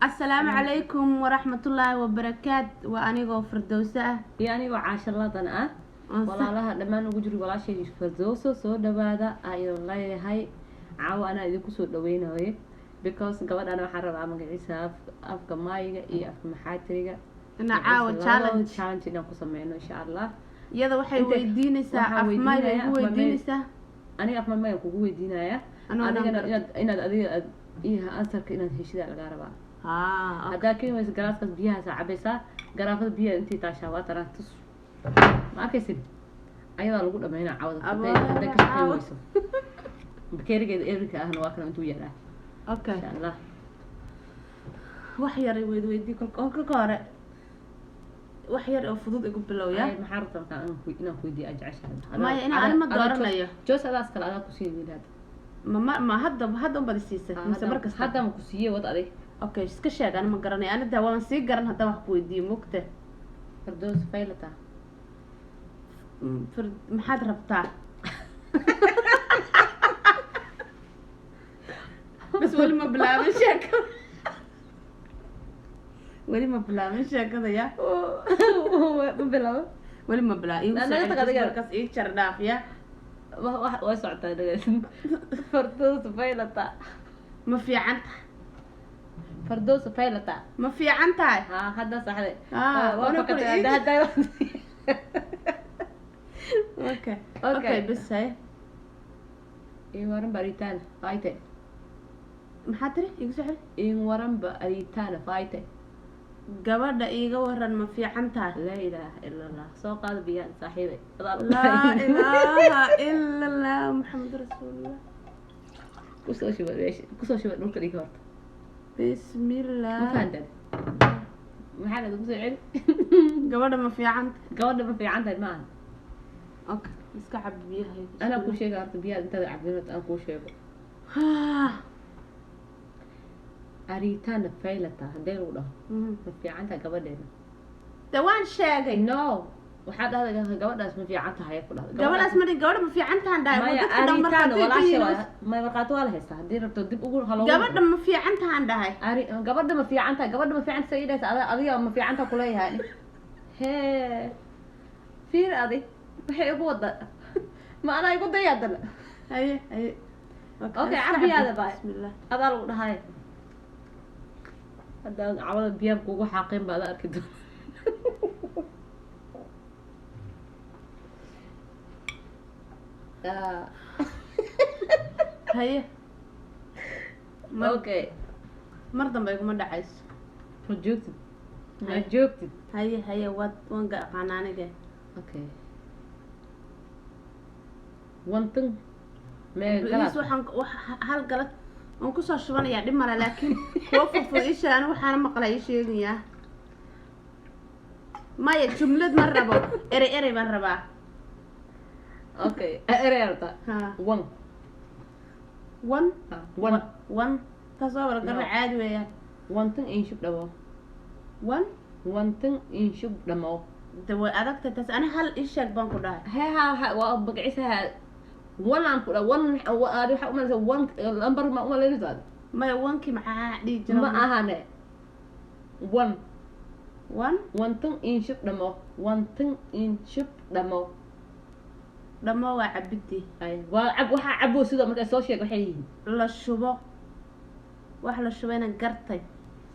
السلام عليكم ورحمة الله وبركاته وأنا فردوسة يعني وعاش الله طنعة والله لها لما نوجد ولا شيء فردوسة سو دبادة الله هاي عاو أنا إذا كسر دوينه هاي because قبل أنا حرر عم قيسها أفك مايجا إيه أفك محاتريجا أنا عاو challenge إنه قسمينه إن شاء الله يلا وحي ويديني سا أف مايجا ويديني سا أنا أف مايجا ويدينا يا أنا إن أدي إيه أنصر كإن هالشيء على الجاربة هذا كي مس جراس بيها ساعبسا جرافة بيها أنتي تاشوات ترى تص ما كيسب أيضا لو قلنا هنا عوض هذا كشيء ويسو بكيرك إيرك أهنا واكنا أنتو يلا أوكي إن شاء الله وحير ويدي كل كارة وحير أو فضول يقول بلويا هاي محارة كان أنا كويدي أجعش ما أنا ما دارنا يا جوز هذا أسكال هذا كوسي هذا ما هذا بديسيسه مسمرك هذا مكوسية وضع عليه اوكي iska sheeg ana ma garanay ana dawaan sii garan hadda wax ku weydiiyo mugta Firdaws faylata maxaad rabtaa bas wali ma bilaabin sheekada ya wali ma bilaabin kas ii jar dhaaf ya waa socotaa dhageysan Firdaws faylata ma fiican فردوس فايلتا ما في عنتاي هذا صحيح وافقت هذا اوكي بس هاي إن ورم بريتان فايته محاتري يقصحي إن ورم بريتان فايته gabadha iiga waran ma fiican tahay لا إله إلا الله سوق هذا بيان صاحبي لا إله إلا الله محمد رسول الله كسو شو نقول لك ورد بسم الله ما فهمت محل تقول عيل gabadha ma fiican gabadha ma fiican tahay maahan okay iska cab biyaha ana ku sheegay arta biyaha inta cabdinad aan ku sheego aritaan faylata hadee uu dhaho ma fiican tahay gabadheena dawaan sheegay no waxaad dhahday gabadhaas ma fiican tahay ku dhahday gabadhaas ma gabadha ma fiican tahay dhahay aritaan walaashay ma marqaad waa la haystaa hadii rabto dib ugu halo gabadha ma fiican tahay dhahay gabadha ma fiican tahay gabadha ma fiican tahay adiga ma fiican tahay kuleeyahay hee fiir adi waxay ugu wada ma ana igu dayadana haye okay cabiyada baa bismillah adaa lagu dhahay hadda cawada biyaha kugu xaqeen baad arki doon haye okay mar dambe iguma dhacayso ma joogtid haye waan qanaaniga okay one thing waxaan hal galad aan ku soo shubanayaa dhib male laakiin kuwa fufud isha aan waxaan maqlay sheegayaa maya jumlad ma rabo ere baan rabaa okay ere arta one taas waa wala caadi weeyaan one thing in shub dhawo one thing in shub dhamo dawa adagta taas ana hal isha baan ku dhahay ha waa bagcisaha one aan ku dhaw one waxa u maleysa one number ma uma leeyahay maya one-ki maxaa dhigi jira ma ahane one thing in shub dhamo one thing in shub dhamo waa cabidi ay waa waxa cabo sida marka soo sheeg waxay yihiin la shubo wax la shubayna gartay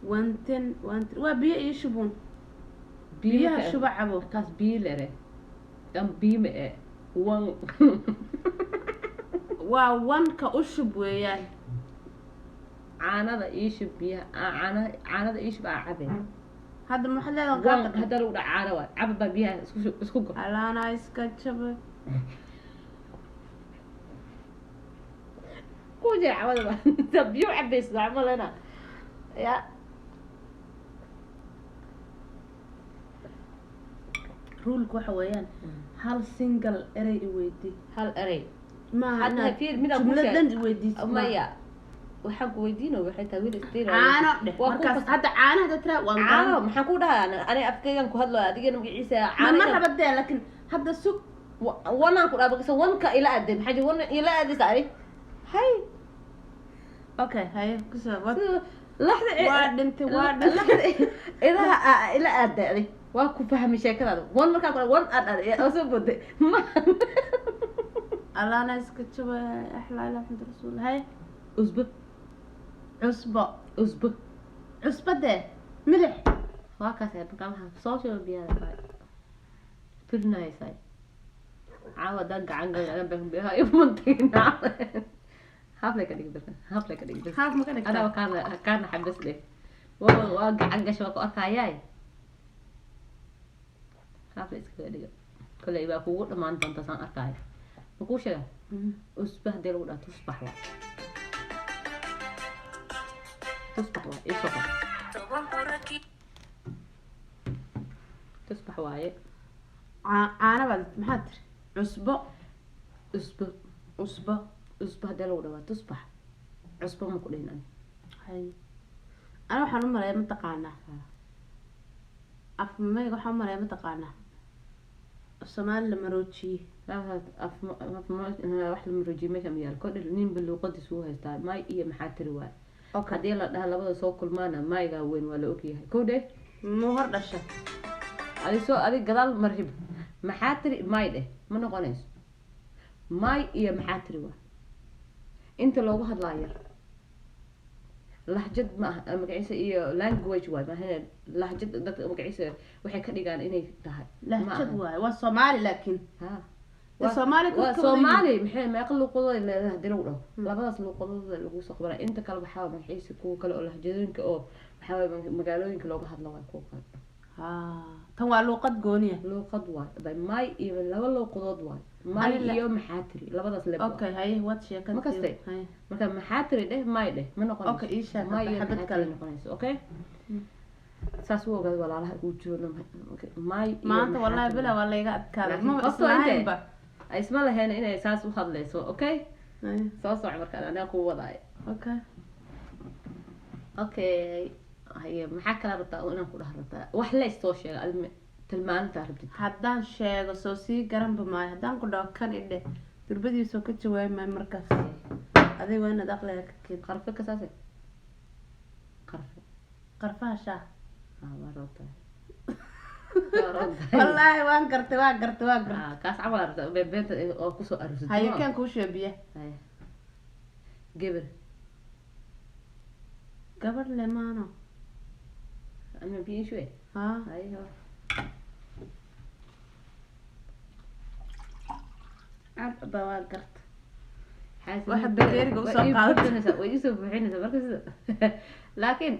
one thing waa biyo iyo shubun biyaha shuba cabo kaas biyo lere biyo ma one waa one-ka u shub weeyaan caanada ii shub biyaha caanada ii shub cabe hadda maxaa leedahay hadda lagu dhac caana waa caba biyaha isku go alaana iska jabay كوجي عوض تبيو عبيس نعمل أنا يا رولك وحويان هل سينجل أري ويدي هل أري ما حتى في من جملة ويدي ما يا وحق ويدينه وحتى تغيير استير عانو مركز حتى عانو هذا ترى عانو ما حكودها أنا أفكر إنك هذا أديك إنه عيسى عانو مرة بدي لكن هذا السوق وانا أقول أبغى سوى وانك إلى قدم حاجة وانا إلى قدم تعرف هاي اوكي هاي كسر لحظة وادنت لحظة إذا أدري واكو فهم شيء كذا وان مركب وان أدري أصبح ما الله أنا اسكت شو أحلى إله محمد رسول هاي أصبح عصبة ده ملح وهكذا بكامها صوتي بيها فرنا يساي عاود دق عن بها يمنطقنا حفلة كده خاف ما كان أنا كان حبس لي ووقع عن قش وقع كاياي حفلة كده كل يبقى قوة ما أنت تصنع أركاي مكوش ده أصبح دير ولا تصبح واحد إيه صفر تصبح واحد أنا بعد محاتر عصبة أصبح دير ولا تصبح عصبة مكلين أنا هاي أنا وحنو مريا متقانا أفهمي وحنو مريا متقانا الصومال لمروتشي لا أنا واحد المروجي مش أميال كل نين باللغة سوها استاي ما إيه محاتر واحد هدي لا لبض سوق كل مانا ما يقاوين ولا أوكي كوده مو هرد الشيء على سو على قدال مرحب محاتر ماي ده ما نقولنش ماي إيه محاتر واحد أنت لو واحد لاير لهجة ما مقعيسة إيه language واحد ما هي لهجة دك مقعيسة وحي كديقان إني تهاي لهجة واحد والصومالي لكن ها الصومالي محي ما يقلوا قضاء إلا هدي لوله لا بس لو قضاء اللي هو صخبرة أنت كلا بحاول من حيث كو كلا لهجتك أو بحاول مقالوين كلا واحد لو كو كلا توا لوقت جونية لوقت واحد طيب ماي إيه لا لو قضاء واحد ماي يوم محاتري لا بس لب أوكي هاي واتش يا ما كستي ما كان محاتري ده ماي ده ما نقول أوكي إيش ماي حبت كلا نقول أوكي ساسو قال ولا لها وجونا ماي ما أنت والله بلا ولا يقعد كلام ما اسمعين اسمع لها هنا إنه أساس وخلص أوكي ساس عمرك أنا قوة ضاي أوكي هي محاكلة رتا وأنا كلها رتا وحلا سوشيال تلمان تعرف haddaan sheego soo sii garan bamaayo haddaan ku dhaho kan idhe durbadiisoo ka jawaabay maayo markaas adiga waa inaad aqliga ka keed qarfe ka saase qarfaha shaah waa roota wallaahi waan gartay kaas camal arta beenta oo kusoo arusay haye kan kuu sheebiye gabadh le maano ama biishwe haye عبا وقرت واحد بكيرك وصل قاعدة ويوسف وحين مركز لكن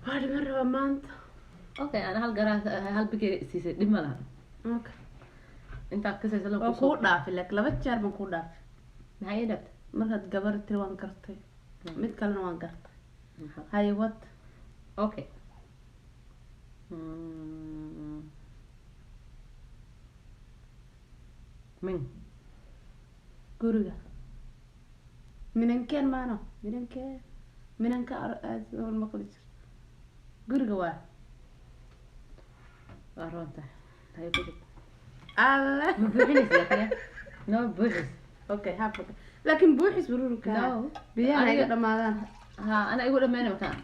هذه مرة ما أنت أوكي أنا هالبكير سيسي دي مالها أوكي أنت كسر سلام وكود دافي لك لا بتشار من كود دافي هاي دبت مرة تجبرت وانكرتي متكلم وانكرت هاي وات أوكي من guriga minankeen maano minanka maqli jir guriga waa aroonta hay ku alla ma buuxinaysa laakiin no buuxis okay haafka laakiin buuxis bururka biyaha ay dhamaadaan ha ana igu dhameeyay makaan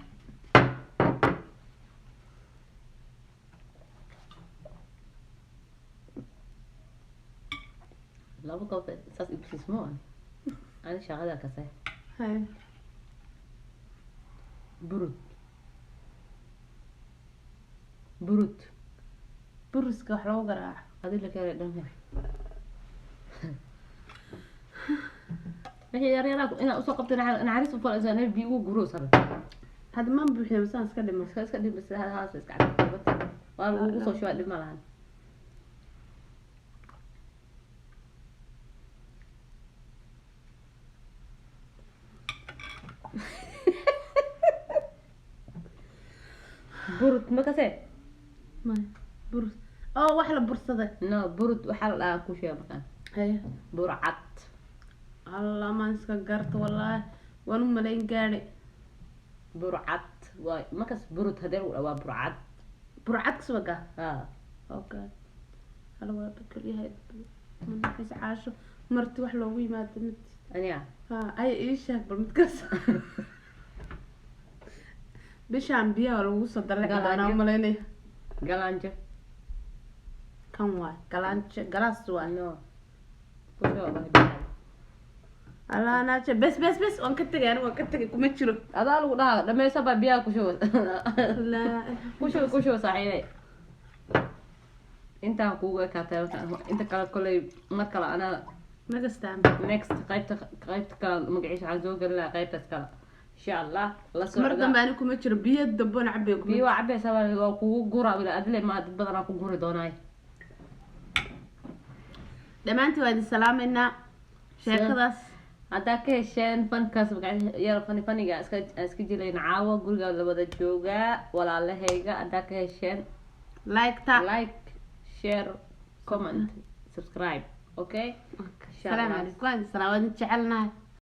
laba qof saas ibsismo ana shaqada ka saay hay buruska wax lagu garaaco adii la kale dhanka wixii yaryara ina usoo qabtay naxariis u falsan bi ugu guro sar had ma buuxiyo masaan iska dhimo haas iska cabta waa ugu soo shawaa dhima lahan burut ma kasee burus oo wax la bursaday no burut waxa la dhahaa ku sheeg markaan hay burcad alla ma iska garto wallahi waan u malayn gaadhi burcad waa markaas burut hadee waa burcad kasbaga okay hal waa bakal yahay man xis caasho marti wax loogu yimaado mid aniga ay ii sheeg bal mid kas bishaan biyaha lagu soo daray cadaan malaynay galanjo kan waay galanjo galaas waay no kusoo waay Allah naaje bes waan ka tagay aniga waan ka tagay kuma jiro adaa lagu dhahaa dhamaysa baa biyaha kusoo la kusoo saaxiibay intaan kuugu ekaatay inta kale kolay mar kale anaa next qaybta kale magaciisa waxaan soo gelin lahaa qaybtaas kale insha allah la socda mar dambe ani kuma jiro biyo dambe na cabay biyo waa cabaysaa waa kugu gura ila adile ma dad badan aan ku guri doonaay dhamaantii waa idin salaameynaa sheekadaas haddaa ka hesheen fankaas yar faniga iska jilayn caawa guriga la wada joogaa walaalahayga haddaa ka hesheen like share comment subscribe okay السلام عليكم. السلام عليكم.